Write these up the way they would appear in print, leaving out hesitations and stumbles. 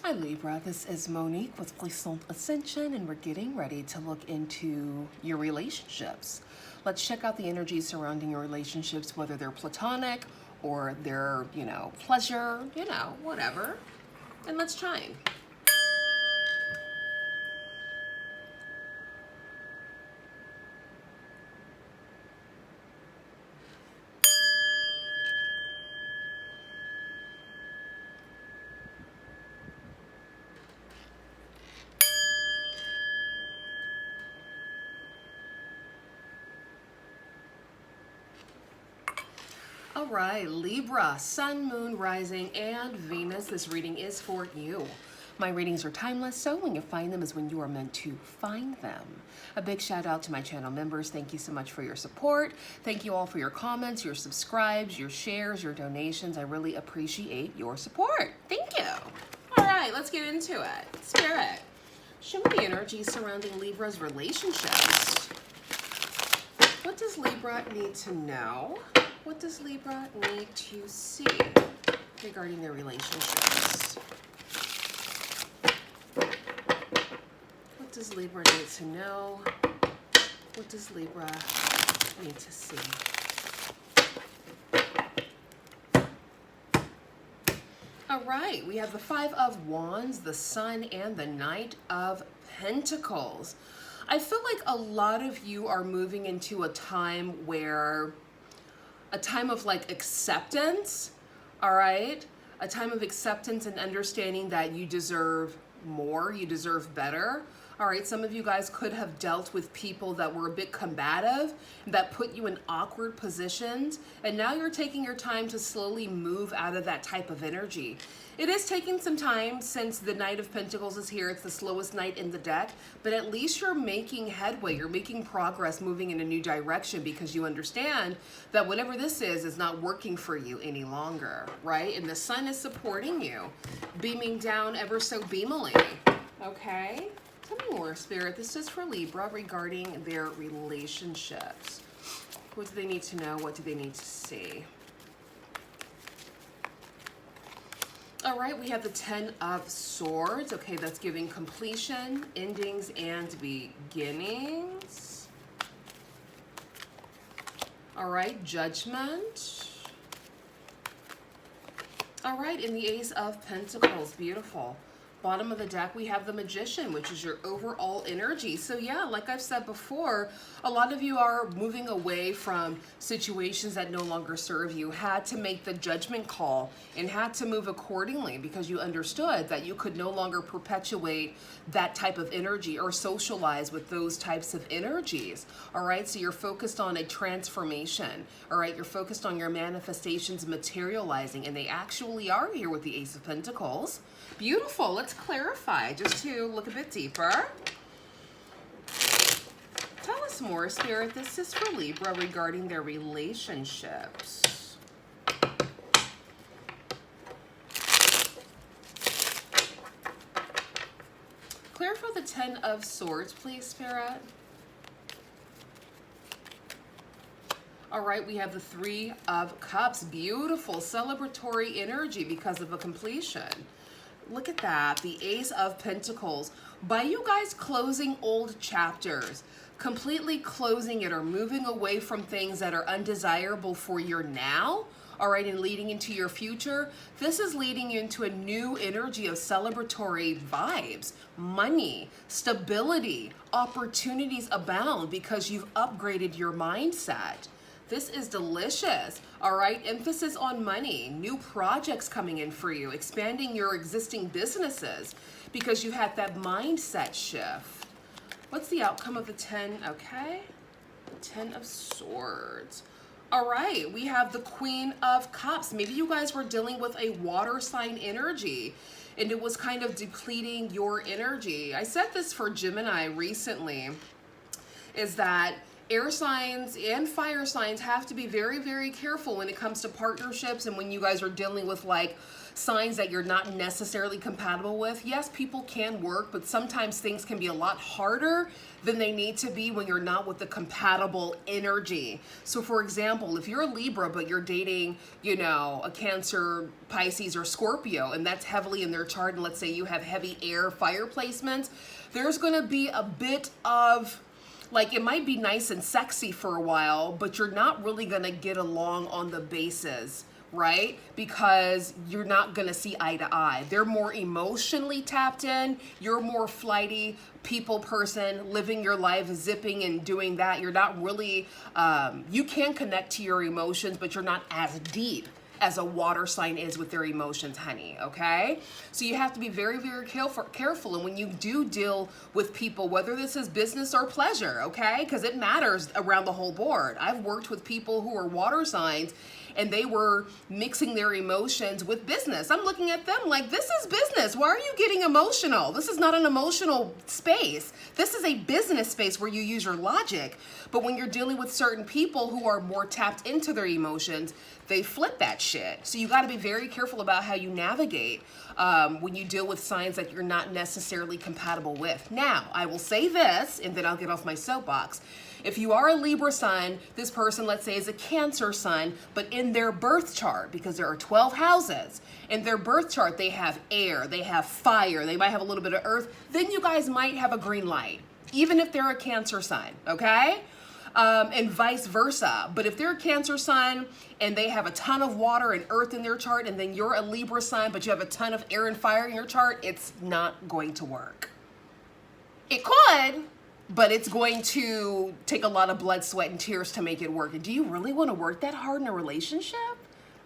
Hi Libra, this is Monique with Puissant Ascension, and we're getting ready to look into your relationships. Let's check out the energy surrounding your relationships, whether they're platonic or they're, pleasure, whatever. And let's chime. All right, Libra, Sun, Moon, Rising, and Venus. This reading is for you. My readings are timeless, so when you find them is when you are meant to find them. A big shout out to my channel members. Thank you so much for your support. Thank you all for your comments, your subscribes, your shares, your donations. I really appreciate your support. Thank you. All right, let's get into it. Spirit, show me the energy surrounding Libra's relationships. What does Libra need to know? What does Libra need to see regarding their relationships? What does Libra need to know? What does Libra need to see? All right, we have the Five of Wands, the Sun, and the Knight of Pentacles. I feel like a lot of you are moving into a time of like acceptance, all right? A time of acceptance and understanding that you deserve more, you deserve better. All right, some of you guys could have dealt with people that were a bit combative, that put you in awkward positions, and now you're taking your time to slowly move out of that type of energy. It is taking some time since the Knight of Pentacles is here. It's the slowest knight in the deck, but at least you're making headway. You're making progress, moving in a new direction, because you understand that whatever this is not working for you any longer, right? And the sun is supporting you, beaming down ever so beamily, okay? Tell me more, Spirit. This is for Libra regarding their relationships. What do they need to know? What do they need to see? All right, we have the Ten of Swords. Okay, that's giving completion, endings, and beginnings. All right, Judgment. All right, in the Ace of Pentacles, beautiful. Bottom of the deck, we have the Magician, which is your overall energy. So yeah, like I've said before, a lot of you are moving away from situations that no longer serve you, had to make the judgment call and had to move accordingly because you understood that you could no longer perpetuate that type of energy or socialize with those types of energies. All right, so you're focused on a transformation. All right, you're focused on your manifestations materializing, and they actually are here with the Ace of Pentacles. Beautiful. Let's clarify just to look a bit deeper. Tell us more, Spirit. This is for Libra regarding their relationships. Clarify the Ten of Swords, please, Spirit. All right, we have the Three of Cups. Beautiful celebratory energy because of a completion. Look at that, the Ace of Pentacles. By you guys closing old chapters, completely closing it or moving away from things that are undesirable for your now, all right, and leading into your future, this is leading you into a new energy of celebratory vibes, money, stability, opportunities abound because you've upgraded your mindset. This is delicious, all right? Emphasis on money, new projects coming in for you, expanding your existing businesses because you had that mindset shift. What's the outcome of the 10? Okay, the 10 of Swords. All right, we have the Queen of Cups. Maybe you guys were dealing with a water sign energy and it was kind of depleting your energy. I said this for Gemini recently, is that air signs and fire signs have to be very, very careful when it comes to partnerships and when you guys are dealing with like signs that you're not necessarily compatible with, yes, people can work, but sometimes things can be a lot harder than they need to be when you're not with the compatible energy. So for example, if you're a Libra, but you're dating, you know, a Cancer, Pisces, or Scorpio, and that's heavily in their chart, and let's say you have heavy air, fire placements, there's gonna be a bit of, like, it might be nice and sexy for a while, but you're not really gonna get along on the bases, right? Because you're not gonna see eye to eye. They're more emotionally tapped in. You're more flighty, people person, living your life, zipping and doing that. You're not really, you can connect to your emotions, but you're not as deep as a water sign is with their emotions, honey, okay? So you have to be very, very careful. And when you do deal with people, whether this is business or pleasure, okay? Because it matters around the whole board. I've worked with people who are water signs and they were mixing their emotions with business. I'm looking at them like, this is business. Why are you getting emotional? This is not an emotional space. This is a business space where you use your logic. But when you're dealing with certain people who are more tapped into their emotions, they flip that shit. So you got to be very careful about how you navigate when you deal with signs that you're not necessarily compatible with. Now, I will say this, and then I'll get off my soapbox. If you are a Libra sun, this person, let's say, is a Cancer sun, but in their birth chart, because there are 12 houses, in their birth chart, they have air, they have fire, they might have a little bit of earth, then you guys might have a green light, even if they're a Cancer sun, okay? And vice versa. But if they're a Cancer sun and they have a ton of water and earth in their chart, and then you're a Libra sun, but you have a ton of air and fire in your chart, it's not going to work. It could, but it's going to take a lot of blood, sweat, and tears to make it work. And do you really want to work that hard in a relationship?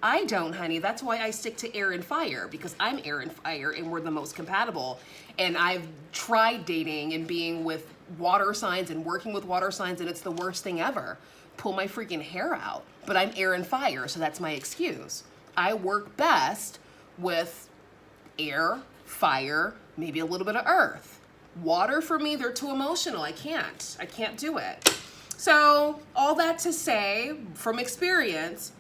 I don't, honey. That's why I stick to air and fire, because I'm air and fire and we're the most compatible. And I've tried dating and being with water signs and working with water signs, and it's the worst thing ever. Pull my freaking hair out. But I'm air and fire, so that's my excuse. I work best with air, fire, maybe a little bit of earth. Water, for me, they're too emotional. I can't do it. So all that to say, from experience,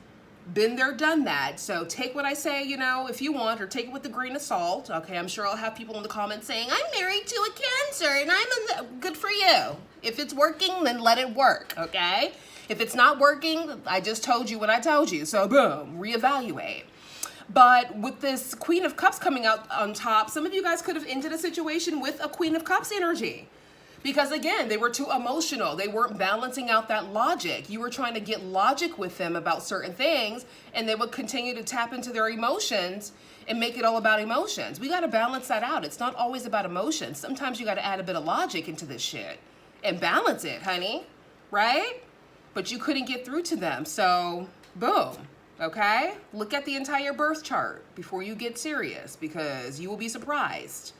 been there, done that. So take what I say, you know, if you want, or take it with a grain of salt. Okay, I'm sure I'll have people in the comments saying, I'm married to a Cancer and good for you. If it's working, then let it work, okay? If it's not working, I just told you what I told you. So boom, reevaluate. But with this Queen of Cups coming out on top, some of you guys could have ended a situation with a Queen of Cups energy. Because again, they were too emotional. They weren't balancing out that logic. You were trying to get logic with them about certain things, and they would continue to tap into their emotions and make it all about emotions. We got to balance that out. It's not always about emotions. Sometimes you got to add a bit of logic into this shit and balance it, honey, right? But you couldn't get through to them. So boom. Okay? Look at the entire birth chart before you get serious, because you will be surprised.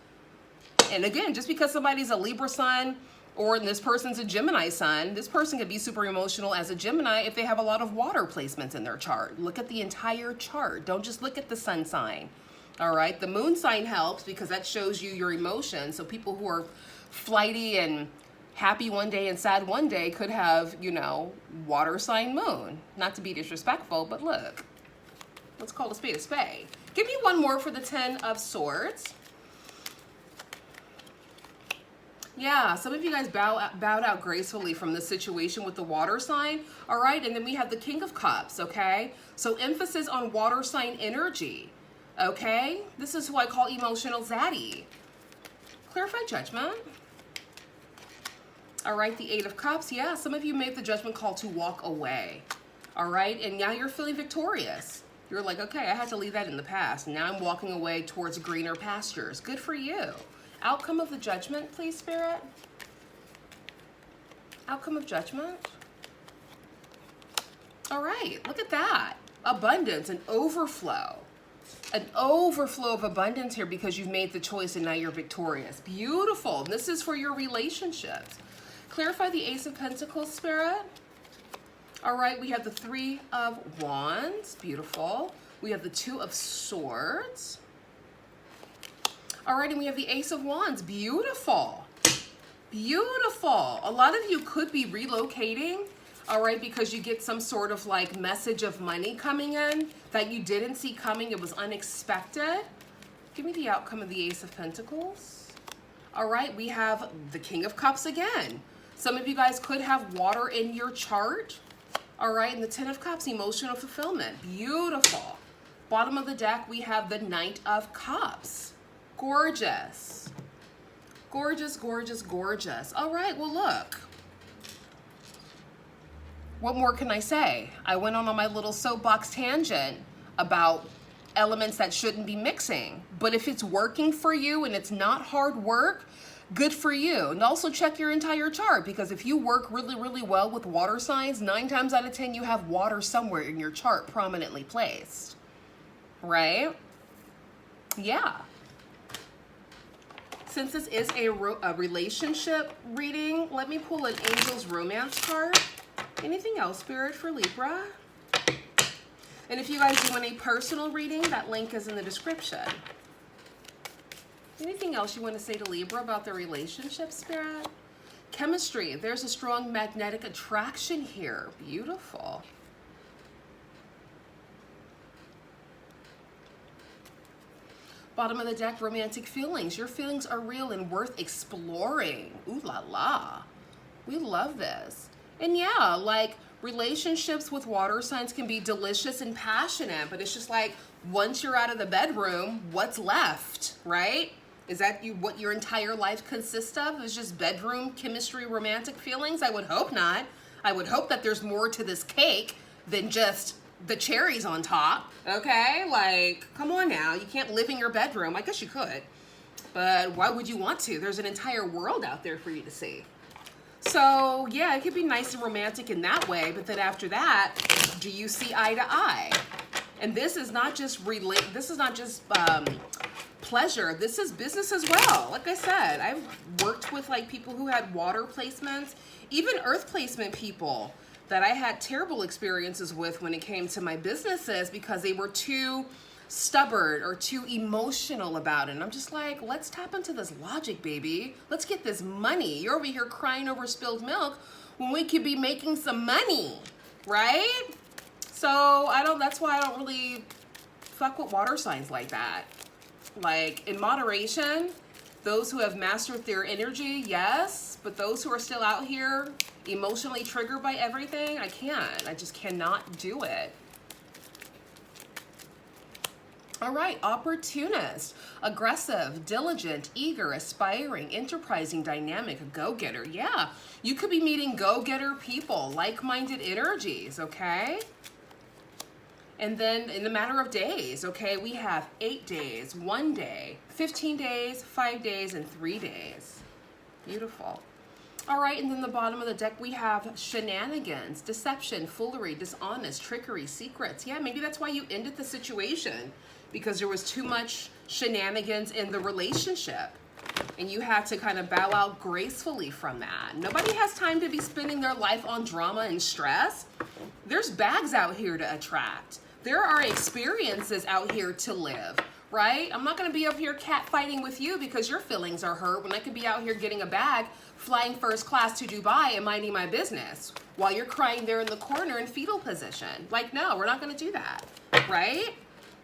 And again, just because somebody's a Libra sun or this person's a Gemini sun, this person could be super emotional as a Gemini if they have a lot of water placements in their chart. Look at the entire chart. Don't just look at the sun sign. All right? The moon sign helps because that shows you your emotions. So people who are flighty and happy one day and sad one day could have, you know, water sign moon. Not to be disrespectful, but look. Let's call a spade a spade. Give me one more for the 10 of Swords. Yeah, some of you guys bowed out gracefully from this situation with the water sign. All right, and then we have the King of Cups, okay? So emphasis on water sign energy, okay? This is who I call emotional zaddy. Clarify judgment. All right, the 8 of Cups. Yeah, some of you made the judgment call to walk away. All right, and now you're feeling victorious. You're like, okay, I had to leave that in the past. Now I'm walking away towards greener pastures. Good for you. Outcome of the judgment, please, Spirit. Outcome of judgment. All right, look at that. Abundance, an overflow. An overflow of abundance here because you've made the choice and now you're victorious. Beautiful. This is for your relationships. Clarify the Ace of Pentacles, Spirit. All right, we have the 3 of Wands. Beautiful. We have the 2 of Swords. All right, and we have the Ace of Wands. Beautiful. Beautiful. A lot of you could be relocating. all right, because you get some sort of like message of money coming in that you didn't see coming. It was unexpected. Give me the outcome of the Ace of Pentacles. All right, we have the King of Cups again. Some of you guys could have water in your chart. All right, and the Ten of Cups, emotional fulfillment. Beautiful. Bottom of the deck, we have the Knight of Cups. Gorgeous. Gorgeous, gorgeous, gorgeous. All right, well, look. What more can I say? I went on my little soapbox tangent about elements that shouldn't be mixing. But if it's working for you and it's not hard work, good for you. And also check your entire chart, because if you work really, really well with water signs, 9 times out of 10, you have water somewhere in your chart prominently placed. Right? Yeah. Since this is a relationship reading, let me pull an Angel's Romance card. Anything else, Spirit, for Libra? And if you guys want a personal reading, that link is in the description. Anything else you want to say to Libra about their relationship, Spirit? Chemistry. There's a strong magnetic attraction here. Beautiful. Bottom of the deck, romantic feelings. Your feelings are real and worth exploring. Ooh la la. We love this. And yeah, like relationships with water signs can be delicious and passionate, but it's just like once you're out of the bedroom, what's left, right? Is that what your entire life consists of? Is just bedroom chemistry, romantic feelings? I would hope not. I would hope that there's more to this cake than just the cherries on top, okay? Like, come on now. You can't live in your bedroom. I guess you could, but why would you want to? There's an entire world out there for you to see. So yeah, it could be nice and romantic in that way, but then after that, do you see eye to eye? And this is not just pleasure. This is business as well. Like I said, I've worked with like people who had water placements, even earth placement people that I had terrible experiences with when it came to my businesses because they were too stubborn or too emotional about it. And I'm just like, let's tap into this logic, baby. Let's get this money. You're over here crying over spilled milk when we could be making some money, right? So that's why I don't really fuck with water signs like that. Like in moderation, those who have mastered their energy, yes, but those who are still out here emotionally triggered by everything, I can't. I just cannot do it. All right, opportunist, aggressive, diligent, eager, aspiring, enterprising, dynamic, go-getter. Yeah, you could be meeting go-getter people, like-minded energies, okay? And then in a matter of days, okay, we have 8 days, 1 day, 15 days, 5 days, and 3 days. Beautiful. All right, and then the bottom of the deck, we have shenanigans, deception, foolery, dishonest, trickery, secrets. Yeah, maybe that's why you ended the situation, because there was too much shenanigans in the relationship and you had to kind of bow out gracefully from that. Nobody has time to be spending their life on drama and stress. There's bags out here to attract. There are experiences out here to live, right? I'm not going to be up here catfighting with you because your feelings are hurt when I could be out here getting a bag, flying first class to Dubai and minding my business while you're crying there in the corner in fetal position. Like, no, we're not going to do that, right?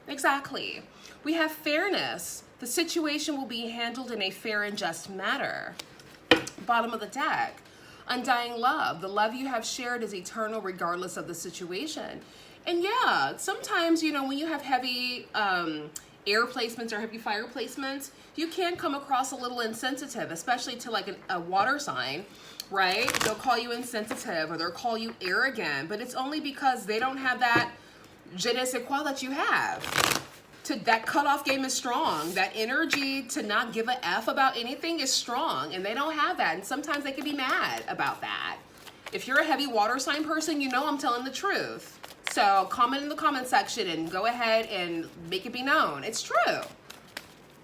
Exactly. We have fairness. The situation will be handled in a fair and just manner. Bottom of the deck. Undying love. The love you have shared is eternal regardless of the situation. And yeah, sometimes, you know, when you have heavy air placements or heavy fire placements, you can come across a little insensitive, especially to like a water sign, right? They'll call you insensitive or they'll call you arrogant, but it's only because they don't have that je ne sais quoi that you have. That cutoff game is strong. That energy to not give a F about anything is strong, and they don't have that. And sometimes they can be mad about that. If you're a heavy water sign person, you know I'm telling the truth. So comment in the comment section and go ahead and make it be known. It's true.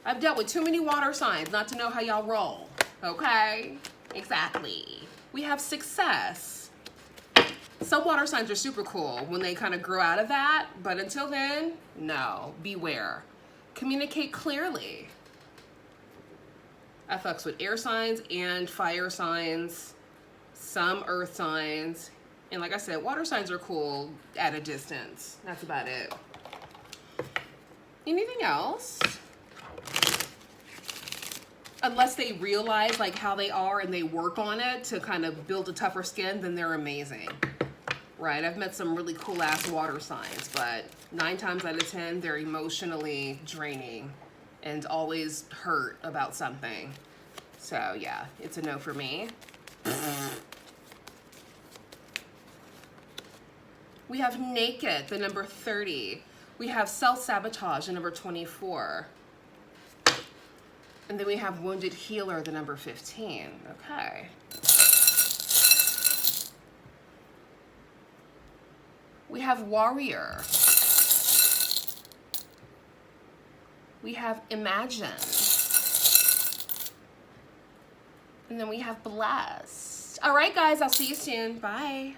I've dealt with too many water signs not to know how y'all roll. Okay? Exactly. We have success. Some water signs are super cool when they kind of grow out of that, but until then, no, beware. Communicate clearly. I fucks with air signs and fire signs, some earth signs. And like I said, water signs are cool at a distance. That's about it. Anything else? Unless they realize like how they are and they work on it to kind of build a tougher skin, then they're amazing. Right? I've met some really cool ass water signs, but 9 times out of 10, they're emotionally draining and always hurt about something. So yeah, it's a no for me. We have naked, the number 30. We have self-sabotage, the number 24. And then we have wounded healer, the number 15. Okay. We have warrior. We have imagine. And then we have blessed. All right, guys, I'll see you soon. Bye.